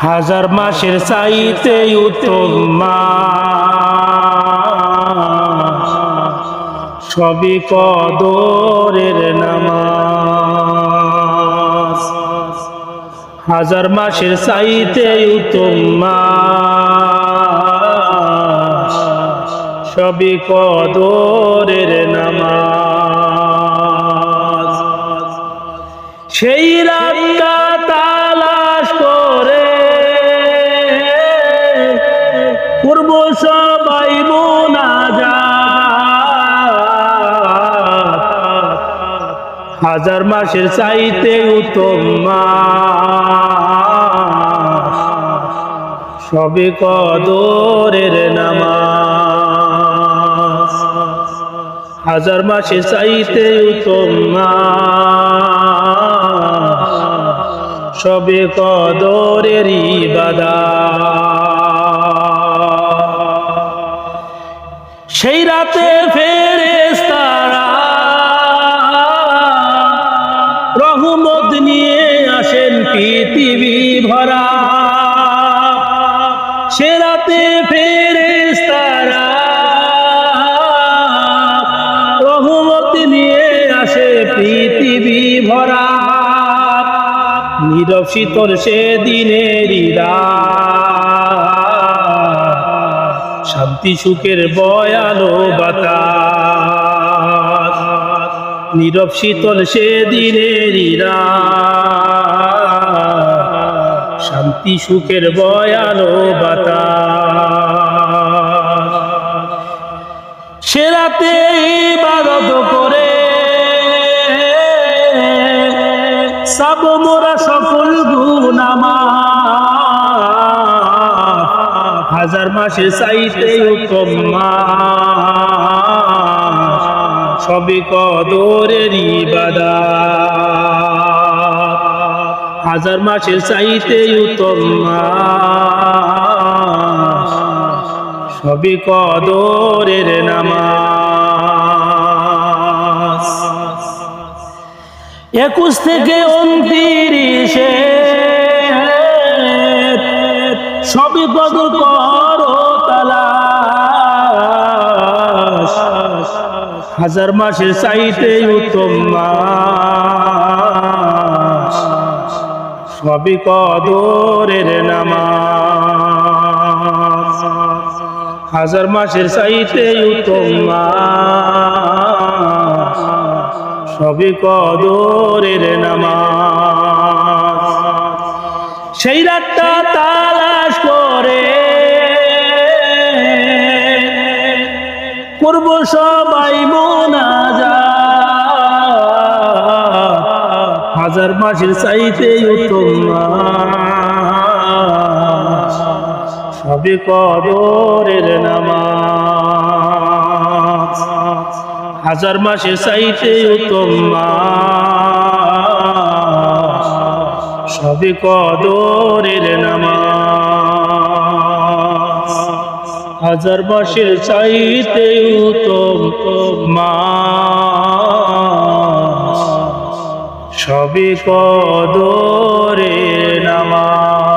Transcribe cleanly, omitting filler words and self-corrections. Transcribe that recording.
হাজার মাসের চাইতে উত্তম মাস, সবই কদরের নামাজ। হাজার মাসের চাইতে উত্তম মাস, সবই কদরের নামাজ। সেই রাতটা তালাশ করে করব সবাই মুনাজাত। হাজার মাসের চাইতে উত্তম মাস, সবে কদরের নামাজ। হাজার মাসের চাইতে উত্তম মাস, সবে কদরের ইবাদত। সেই রাতে ফেরেশতারা রহমত নিয়ে আসেন পৃথিবী ভরা। সে রাতে ফেরেশতারা রহমত নিয়ে আসে পৃথিবী ভরা। নীরব শীতল সে দিনেরই রাত, শান্তি সুখের বয়ালো বাতাস। নীরব শীতল সে দিনেরই রাত, শান্তি সুখের বয়ালো বাতাস। সে রাতে ইবাদত করে সব মোরা সকল গুনাহ মাফ। হাজার মাসের চাইতে উত্তম মাস, সবে কদরের ইবাদত। হাজার মাসের চাইতে উত্তম মাস, সবে কদরের নামাজ। 21 থেকে 29 সবে কদর করো তালাশ। হাজার মাসের চাইতে উত্তম মাস, সবে কদরের নামাজ। হাজার মাসের চাইতে উত্তম মাস, সবে কদরের নামাজ। সেই রাতটা তালাশ করে করব সবাই মুনাজাত। হাজার মাসের চাইতে উত্তম মাস, সবে কদরের নামাজ। হাজার মাসের চাইতে উত্তম মাস, সবে কদরের নামাজ। হাজার মাসের চাইতে উত্তম মাস, সবে কদরের নামাজ।